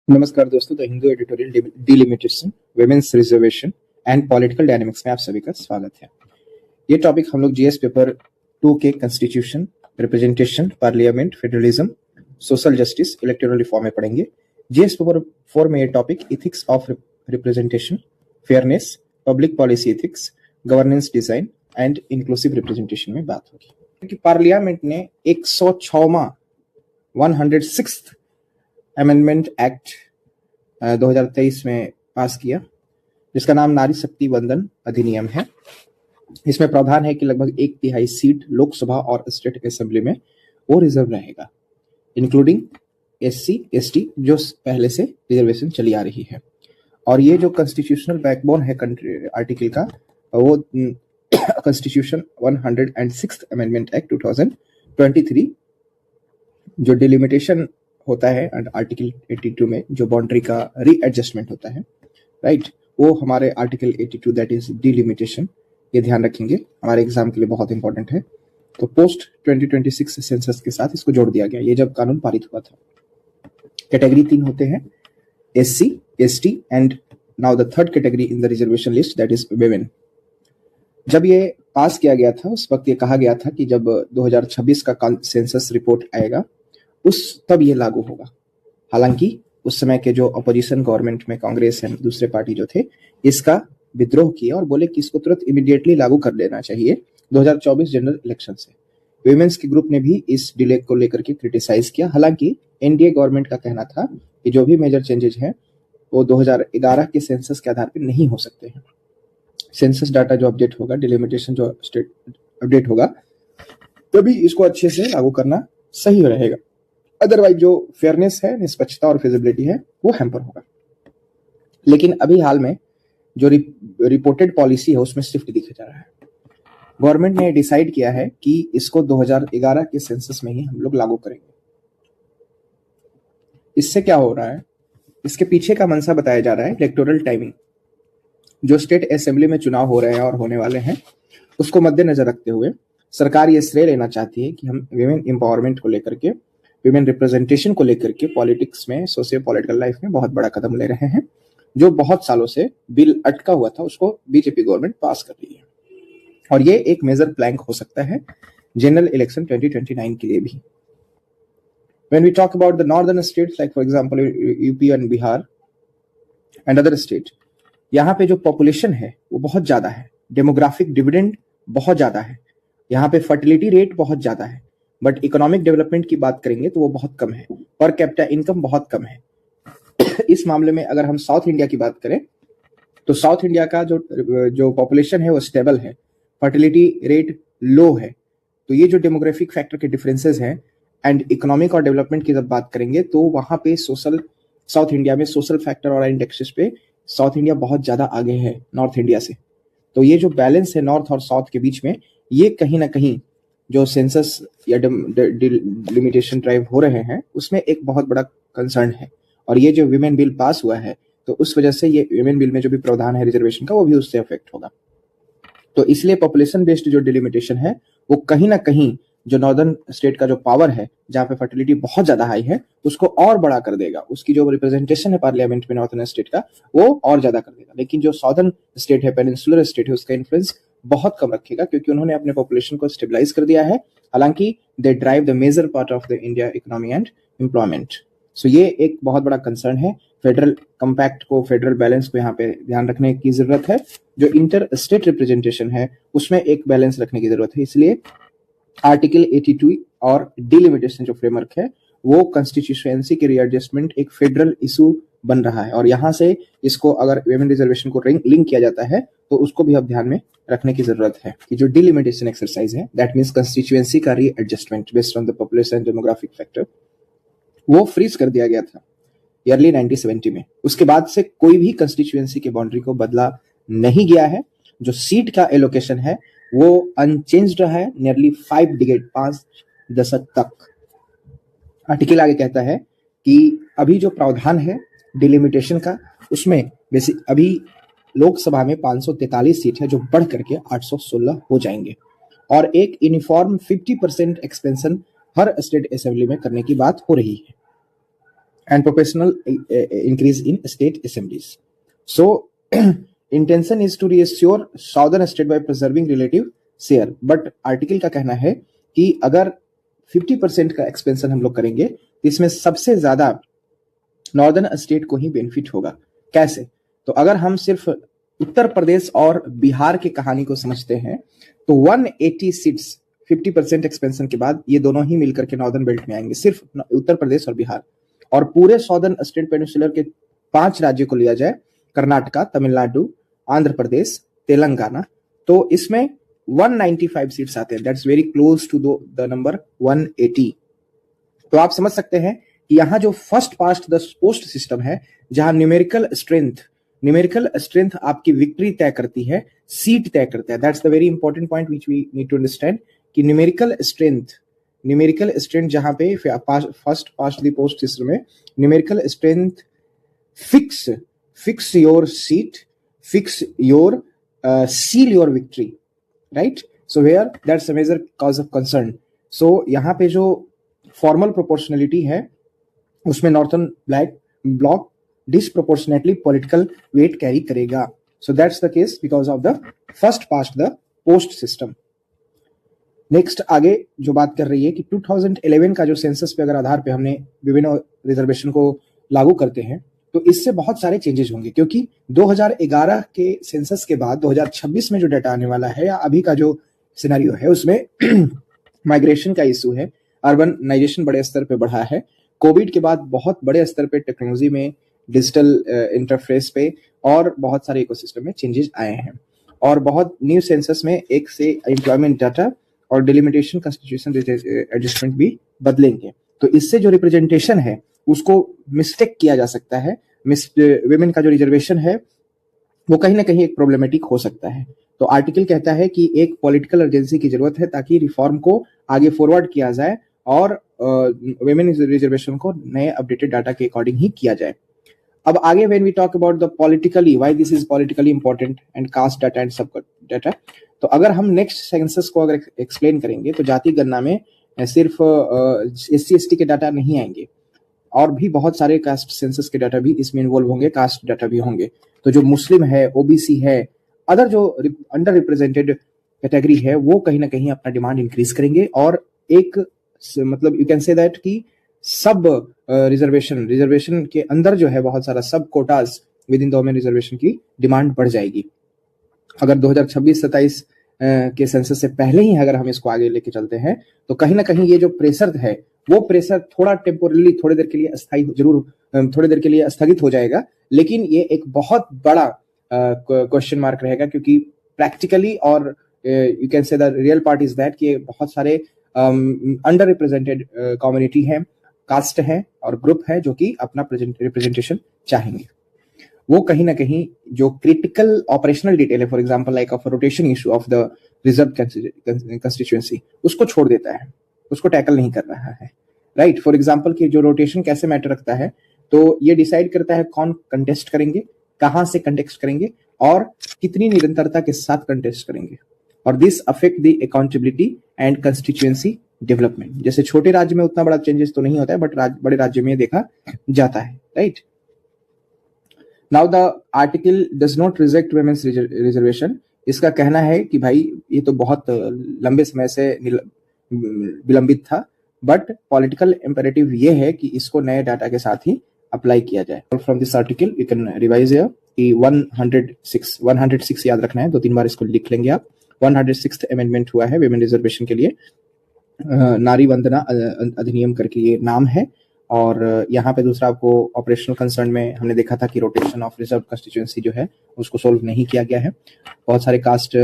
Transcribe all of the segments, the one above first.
नमस्कार दोस्तों, the Hindu editorial delimitation, women's reservation and political dynamics में आप सभी का स्वागत है। ये टॉपिक हम लोग जीएस पेपर 2 के constitution, representation, parliament, federalism, social justice, electoral reform में पढ़ेंगे। जीएस पेपर 4 में ये topic ethics of representation, fairness, public policy ethics, governance design and inclusive representation में बात होगी। क्योंकि पार्लियामेंट ने 106वां 106th अमेंडमेंट एक्ट 2023 में पास किया, जिसका नाम नारी शक्ति वंदन अधिनियम है। इसमें प्रावधान है कि लगभग 1/3 सीट लोकसभा और स्टेट असेंबली में वो रिजर्व रहेगा, इंक्लूडिंग एससी एसटी जो पहले से रिजर्वेशन चली आ रही है। और ये जो कॉन्स्टिट्यूशनल बैकबोन है कंट्री आर्टिकल का, वो कॉन्स्टिट्यूशन 106th अमेंडमेंट एक्ट 2023 जो डिलिमिटेशन होता है एंड आर्टिकल 82 में जो बाउंड्री का रीएडजस्टमेंट होता है, राइट, वो हमारे आर्टिकल 82 दैट इज डिलिमिटेशन, ये ध्यान रखेंगे, हमारे एग्जाम के लिए बहुत इंपॉर्टेंट है। तो पोस्ट 2026 सेंसस के साथ इसको जोड़ दिया गया, ये जब कानून पारित हुआ था। कैटेगरी 3 होते हैं, SC ST and now the third category in the reservation list that is women. जब ये पास किया गया था उस वक्त ये कहा गया था कि जब 2026 का सेंसस रिपोर्ट आएगा तब ये लागू होगा। हालांकि उस समय के जो अपोजिशन गवर्नमेंट में कांग्रेस एंड दूसरे पार्टी जो थे, इसका विद्रोह किया और बोले कि इसको तुरंत इमीडिएटली लागू कर देना चाहिए 2024 जनरल इलेक्शन से। विमेंस के ग्रुप ने भी इस डिले को लेकर के क्रिटिसाइज किया। हालांकि एनडीए गवर्नमेंट का कहना था कि जो भी मेजर चेंजेस हैं वो 2011 के सेंसस के आधार पर नहीं हो सकते हैं। सेंसस डाटा जो अपडेट होगा, डिलिमिटेशन जो स्टेट अपडेट होगा, तभी इसको अच्छे से लागू करना सही रहेगा। अदरवाइज जो फेयरनेस है, निष्पक्षता और फिजिबिलिटी है, वो हैम्पर होगा। लेकिन अभी हाल में जो रिपोर्टेड पॉलिसी है उसमें शिफ्ट दिखा जा रहा है। गवर्नमेंट ने डिसाइड किया है कि इसको 2011 के सेंसस में ही हम लोग लागू करेंगे। इससे क्या हो रहा है, इसके पीछे का मंशा बताया जा रहा है इलेक्टोरल टाइमिंग। जो स्टेट असेंबली में चुनाव हो रहे हैं और होने वाले हैं, उसको मद्देनजर रखते हुए सरकार ये श्रेय लेना चाहती है कि हम विमेन एम्पावरमेंट को लेकर के, विमेन रिप्रेजेंटेशन को लेकर के पॉलिटिक्स में, सोशियो पॉलिटिकल लाइफ में बहुत बड़ा कदम ले रहे हैं। जो बहुत सालों से बिल अटका हुआ था उसको बीजेपी गवर्नमेंट पास कर रही है, और ये एक मेजर प्लैंक हो सकता है जनरल इलेक्शन 2029 के लिए भी। When we talk about the northern states like for example UP and Bihar and other state, यहाँ पे जो पॉपुलेशन है वो बहुत ज्यादा है, डेमोग्राफिक डिविडेंड बहुत ज्यादा है, यहाँ पे फर्टिलिटी रेट बहुत ज्यादा है, बट इकोनॉमिक डेवलपमेंट की बात करेंगे तो वो बहुत कम है, पर कैपिटा इनकम बहुत कम है। इस मामले में अगर हम साउथ इंडिया की बात करें तो साउथ इंडिया का जो पॉपुलेशन है वो स्टेबल है, फर्टिलिटी रेट लो है। तो ये जो डेमोग्राफिक फैक्टर के डिफरेंसेस हैं एंड इकोनॉमिक और डेवलपमेंट की जब बात करेंगे तो वहां पे साउथ इंडिया में सोशल फैक्टर और इंडेक्सेस पे साउथ इंडिया बहुत ज्यादा आगे है नॉर्थ इंडिया से। तो ये जो बैलेंस है नॉर्थ और साउथ के बीच में, ये कहीं ना कहीं जो सेंसस या डिलिमिटेशन ड्राइव हो रहे हैं उसमें एक बहुत बड़ा कंसर्न है। और ये जो विमेन बिल पास हुआ है तो उस वजह से ये विमेन बिल में जो भी प्रावधान है रिजर्वेशन का, वो भी उससे अफेक्ट होगा। तो इसलिए पॉपुलेशन बेस्ड जो डिलिमिटेशन है वो कहीं ना कहीं जो नॉर्दर्न स्टेट का जो पावर है, जहां पे फर्टिलिटी बहुत ज्यादा हाई है, उसको और बड़ा कर देगा। उसकी जो रिप्रेजेंटेशन है पार्लियामेंट में नॉर्थर्न स्टेट का, वो और ज्यादा कर देगा। लेकिन जो साउदर्न स्टेट है, पेनिनसुलर स्टेट है, उसका इन्फ्लुएंस बहुत कम रखेगा, क्योंकि उन्होंने अपने पॉपुलेशन को स्टेबलाइज कर दिया है। हालांकि they drive the major part of the India economy and employment. So ये एक बहुत बड़ा कंसर्न है। फेडरल कंपैक्ट को, फेडरल बैलेंस को यहाँ पे ध्यान रखने की जरूरत है। जो इंटर स्टेट रिप्रेजेंटेशन है उसमें एक बैलेंस रखने की जरूरत है। इसलिए आर्टिकल 82 और डिलिमिटेशन जो फ्रेमवर्क है वो कॉन्स्टिट्यूशनसी के रीएडजस्टमेंट एक फेडरल इशू बन रहा है, और यहाँ से इसको अगर विमेन रिजर्वेशन को लिंक किया जाता है तो उसको भी अब ध्यान में रखने की जरूरत है कि जो डिलिमिटेशन एक्सरसाइज है, दैट मींस कॉन्स्टिट्यूएंसी का readjustment based on the population demographic factor, वो फ्रीज कर दिया गया था ईयरली 1970 में। उसके बाद से कोई भी कॉन्स्टिट्यूएंसी के बाउंड्री को बदला नहीं गया है। जो सीट का एलोकेशन है वो अनचेंज्ड रहा है नियरली 5 डिकेड, 5 दशक तक। आर्टिकल आगे कहता है कि अभी जो प्रावधान है डिलिमिटेशन का, उसमें बेसिक अभी लोकसभा में 543 सीट है जो बढ़ करके 816 हो जाएंगे, और एक यूनिफॉर्म 50% एक्सपेंशन हर स्टेट असेंबली में करने की बात हो रही है। and proportional increase in state assemblies. So intention is to reassure southern state by preserving relative share. But article का कहना है कि अगर 50% का एक्सपेंशन हम लोग करेंगे तो इसमें सबसे ज्यादा नॉर्दर्न स्टेट को ही बेनिफिट होगा. कैसे? तो अगर हम सिर्फ उत्तर प्रदेश और बिहार की कहानी को समझते हैं तो 180 सीट्स 50% एक्सपेंशन के बाद ये दोनों ही मिलकर के नॉर्दर्न बेल्ट में आएंगे, सिर्फ उत्तर प्रदेश और बिहार. और पूरे सॉर्दर्न स्टेट पेनिनसुलर के 5 राज्यों को लिया जाए, कर्नाटका, तमिलनाडु, आंध्र प्रदेश, तेलंगाना, तो इसमें 195 सीट्स आते हैं. That's very close to the number 180. तो आप समझ सकते हैं कि यहाँ जो first past the post system है, जहां न्यूमेरिकल स्ट्रेंथ आपकी विक्ट्री तय करती है, सीट तय करता है. That's the very important point which we need to understand कि न्यूमेरिकल स्ट्रेंथ जहां पे first past the post system में numerical strength fix your seat, fix your seal your victory, right? So where that's a major cause of concern. So यहाँ पे जो formal proportionality है उसमें northern block disproportionately political weight carry करेगा. So that's the case because of the first past the post system. Next आगे जो बात कर रही है कि 2011 का जो सेंसस पे अगर आधार पे हमने विभिन्न रिजर्वेशन को लागू करते हैं तो इससे बहुत सारे चेंजेस होंगे, क्योंकि 2011 के सेंसस के बाद 2026 में जो डाटा आने वाला है या अभी का जो सिनेरियो है उसमें माइग्रेशन का इशू है, अर्बनाइजेशन बड़े स्तर पे बढ़ा है, कोविड के बाद बहुत बड़े स्तर पे टेक्नोलॉजी में, डिजिटल इंटरफेस पे और बहुत सारे इकोसिस्टम में चेंजेस आए हैं. और बहुत न्यू सेंसस में एक से एम्प्लॉयमेंट डाटा और डिलिमिटेशन कंस्टिट्यूशन एडजस्टमेंट भी बदलेंगे. तो इससे जो रिप्रेजेंटेशन है उसको मिस्टेक किया जा सकता है. विमेन का जो रिजर्वेशन है वो कहीं ना कहीं एक प्रॉब्लमेटिक हो सकता है. तो आर्टिकल कहता है कि एक पॉलिटिकल अर्जेंसी की जरूरत है ताकि रिफॉर्म को आगे फॉरवर्ड किया जाए और विमेन रिजर्वेशन को नए अपडेटेड डाटा के अकॉर्डिंग ही किया जाए. अब आगे when we talk about the politically why this is politically important and caste data and सब डाटा, तो अगर हम नेक्स्ट सेंसस को अगर एक्सप्लेन करेंगे तो जाति गणना में सिर्फ SC/ST के डाटा नहीं आएंगे और भी बहुत सारे कास्ट सेंसस के डाटा भी इसमें इन्वॉल्व होंगे, कास्ट डाटा भी होंगे. तो जो मुस्लिम है, OBC है, अदर जो अंडर रिप्रेजेंटेड कैटेगरी है वो कहीं ना कहीं अपना डिमांड इंक्रीज करेंगे और एक मतलब यू कैन से दैट कि सब रिजर्वेशन के अंदर जो है बहुत सारा सब Kota's with in the women reservation की डिमांड बढ़ जाएगी. अगर 2026-27 के सेंसस से पहले ही अगर हम इसको आगे लेके चलते हैं तो कहीं ना कहीं ये जो प्रेशर है वो प्रेशर थोड़ा टेम्पोरली थोड़ी देर के लिए स्थगित हो जाएगा, लेकिन ये एक बहुत बड़ा क्वेश्चन मार्क रहेगा क्योंकि प्रैक्टिकली और you can say the real part is that कि बहुत सारे अंडर रिप्रेजेंटेड कम्युनिटी है, कास्ट है और ग्रुप है जो कि अपना रिप्रेजेंटेशन चाहेंगे. वो कहीं ना कहीं जो क्रिटिकल ऑपरेशनल डिटेल है, for example like of rotation issue of the reserve constituency, उसको छोड़ देता है, उसको टैकल नहीं कर रहा है. राइट, फॉर एग्जांपल कि जो रोटेशन कैसे मैटर रखता है तो ये डिसाइड करता है कौन कंटेस्ट करेंगे, कहां से कंटेस्ट करेंगे और कितनी निरंतरता के साथ कंटेस्ट करेंगे. और this affect the accountability and constituency development. जैसे छोटे राज्य में उतना बड़ा चेंजेस तो नहीं होता है बट बड़े राज्य में देखा जाता है. Right, now the article does not reject women's reservation. इसका कहना है कि भाई ये तो बहुत लंबे समय से विलंबित था बट पॉलिटिकल इंपेरेटिव ये है कि इसको नए डाटा के साथ ही अप्लाई किया जाए. From this article you can revise here कि 106 याद रखना है, 2-3 बार इसको लिख लेंगे आप. 106th अमेंडमेंट हुआ है विमेन रिजर्वेशन के लिए, नारी वंदना अधिनियम करके ये नाम है. और यहाँ पे दूसरा आपको ऑपरेशनल कंसर्न में हमने देखा था कि रोटेशन ऑफ रिजर्व कंस्टिट्यूएंसी जो है उसको सोल्व नहीं किया गया है. बहुत सारे कास्ट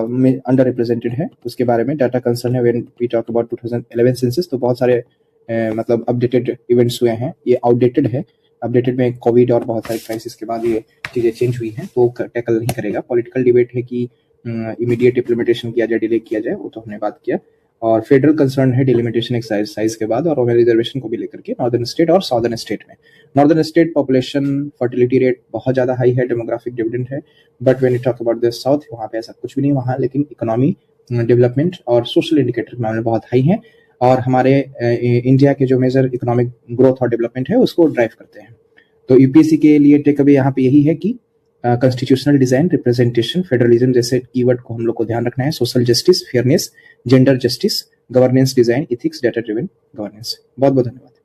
में अंडर रिप्रेजेंटेड है, उसके बारे में डाटा कंसर्न है. When we talk about 2011 census तो बहुत सारे मतलब अपडेटेड इवेंट्स हुए हैं, ये आउटडेटेड है. अपडेटेड में कोविड और बहुत सारे क्राइसिस के बाद ये चीजें चेंज हुई हैं तो टैकल नहीं करेगा. पॉलिटिकल डिबेट है कि इमीडिएट इम्प्लीमेंटेशन किया जाए, डिले किया जाए, वो तो हमने बात किया. और फेडरल कंसर्न है डिलिमिटेशन एक्सरसाइज के बाद और वुमेन रिजर्वेशन को भी लेकर के नॉर्दर्न स्टेट और साउदर्न स्टेट में. Northern state population fertility rate बहुत ज्यादा हाई है, डेमोग्राफिक डिविडेंड है, but when you talk about the south वहाँ पे ऐसा कुछ भी नहीं वहाँ, लेकिन इकोनॉमी डेवलपमेंट और सोशल इंडिकेटर मामले बहुत हाई है. और हमारे इंडिया के जो मेजर इकोनॉमिक ग्रोथ और डेवलपमेंट है उसको ड्राइव करते हैं। तो यूपीएससी के लिए टेक अवे यहाँ पे यही है कि कॉन्स्टिट्यूशनल डिजाइन, रिप्रेजेंटेशन, फेडरलिज्म जैसे कीवर्ड को हम लोग को ध्यान रखना है, social justice, fairness, gender justice, governance design, ethics, data driven governance. बहुत बहुत धन्यवाद।